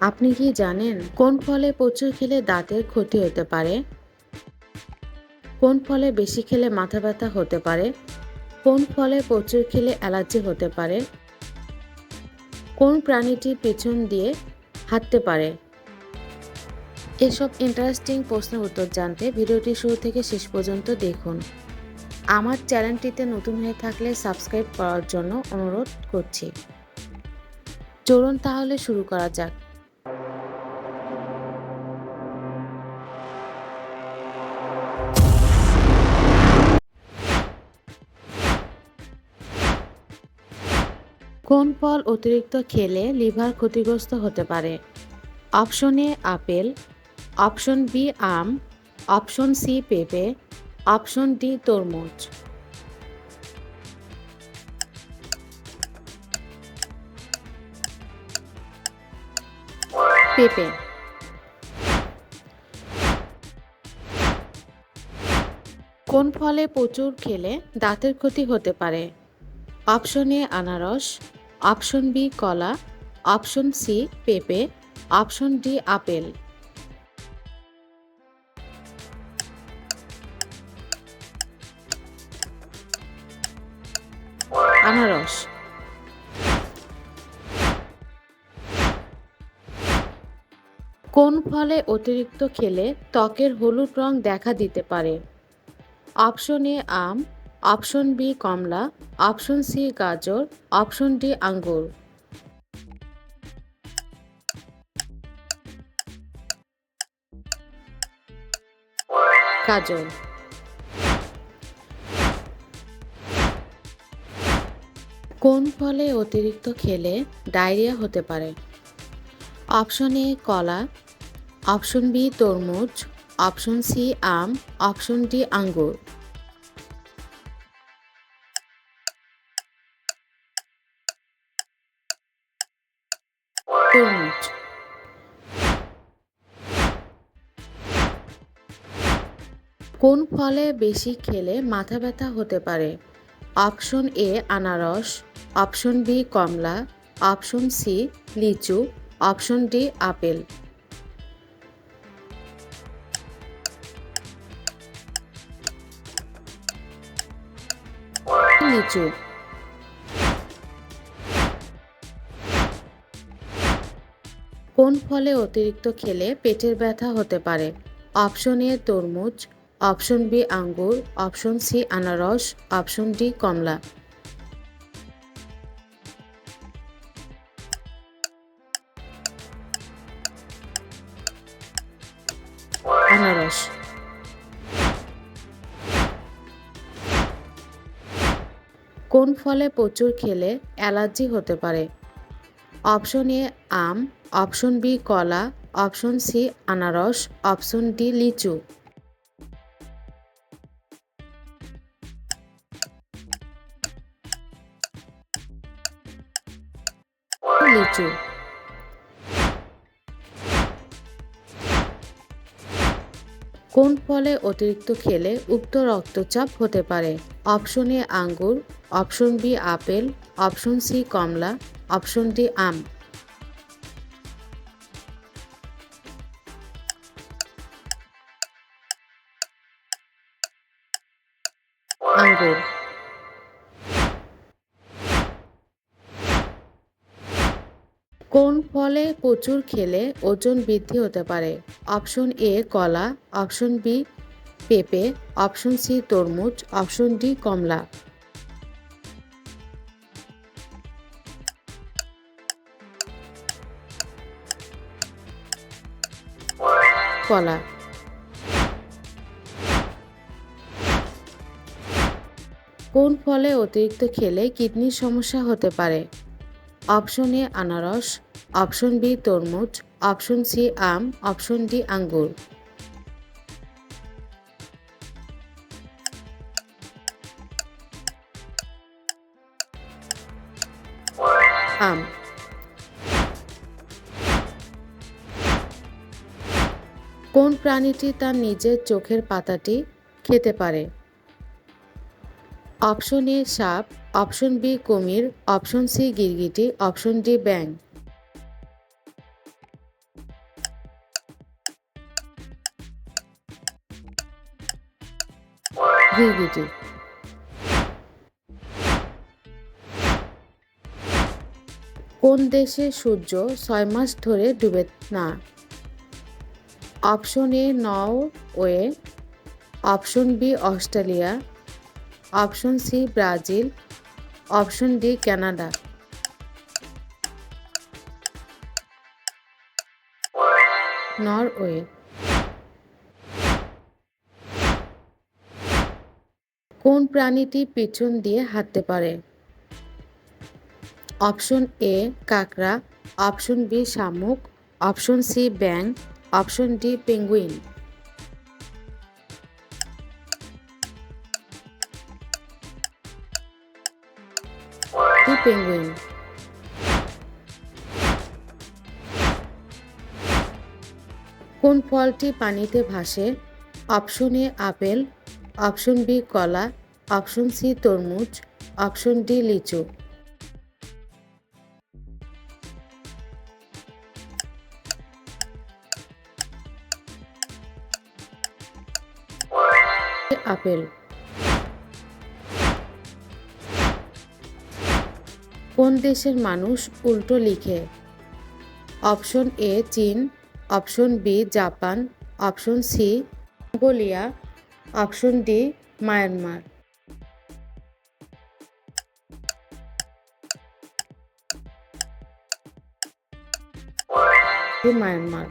আপনি কি জানেন কোন ফলে প্রচুর খেলে দাঁতের ক্ষতি হতে পারে? কোন ফলে বেশি খেলে মাথা ব্যথা হতে পারে? কোন ফলে প্রচুর খেলে অ্যালার্জি হতে পারে? কোন প্রাণীটি পেছন দিয়ে হাঁটতে পারে? এসব ইন্টারেস্টিং প্রশ্নের উত্তর জানতে ভিডিওটি শুরু থেকে শেষ পর্যন্ত দেখুন। আমার চ্যানেলটিতে নতুন হয়ে থাকলে সাবস্ক্রাইব করার জন্য অনুরোধ করছি। চলুন তাহলে শুরু করা যাক। কোন ফল অতিরিক্ত খেলে লিভার ক্ষতিগ্রস্ত হতে পারে? Option A apple, option B আম, অপশন সি পেঁপে, অপশন ডি তরমুজ। পেঁপে। কোন ফলে প্রচুর খেলে দাঁতের ক্ষতি হতে পারে? অপশন এ আনারস, অপশন বি কলা, অপশন সি পেঁপে, অপশন ডি আপেল। আনারস। কোন ফলে অতিরিক্ত খেলে ত্বকের হলুদ রং দেখা দিতে পারে? অপশন এ আম, অপশন বি কমলা, অপশন সি গাজর, অপশন ডি আঙ্গুর। গাজর। কোন ফলে অতিরিক্ত খেলে ডায়রিয়া হতে পারে? অপশন এ কলা, অপশন বি তরমুজ, অপশন সি আম, অপশন ডি আঙ্গুর। তরমুজ। কোন ফলে বেশি খেলে মাথা ব্যথা হতে পারে? অপশন এ আনারস, অপশন বি কমলা, অপশন সি লিচু, অপশন ডি আপেল। লিচু। কোন ফলে অতিরিক্ত খেলে পেটের ব্যথা হতে পারে? অপশন এ তরমুজ, অপশন বি আঙ্গুর, অপশন সি আনারস, অপশন ডি কমলা। আনারস। কোন ফলে প্রচুর খেলে অ্যালার্জি হতে পারে? অপশন এ আম, অপশন বি কলা, অপশন সি আনারস, অপশন ডি লিচু। লিচু। কোন ফলে অতিরিক্ত খেলে উচ্চ রক্তচাপ হতে পারে? অপশন এ আঙ্গুর, option B apple, option C কমলা, অপশন ডি আম। আঙ্গুর। কোন ফলে প্রচুর খেলে ওজন বৃদ্ধি হতে পারে? অপশন এ কলা, অপশন বি পেঁপে, অপশন সি তরমুজ, অপশন ডি কমলা। কলা। কোন ফলে অতিরিক্ত খেলে কিডনির সমস্যা হতে পারে? অপশন এ আনারস, অপশন বি তরমুজ, অপশন সি আম, অপশন ডি আঙ্গুর। আম। কোন প্রাণীটি তার নিজের চোখের পাতাটি খেতে পারে? অপশন এ সাপ, অপশন বি কুমির, অপশন সি গিরগিটি, অপশন ডি ব্যাঙ। গিরগিটি। কোন দেশে সূর্য 6 মাস ধরে ডুবে না? Option A Norway, option B Australia, option C Brazil, option D Canada. Norway. কোন প্রাণীটি পিছন দিয়ে হাঁটতে পারে? অপশন এ কাকড়া, অপশন বি শামুক, অপশন সি ব্যাঙ, option D penguin. D penguin. কোন ফলটি পানিতে ভাসে? Option A apple, option B কলা, অপশন সি তরমুজ, অপশন ডি লিচু। আপেল। কোন দেশের মানুষ উল্টো লিখে? অপশন এ চীন, option B Japan, option C Mongolia, option D Myanmar. Myanmar.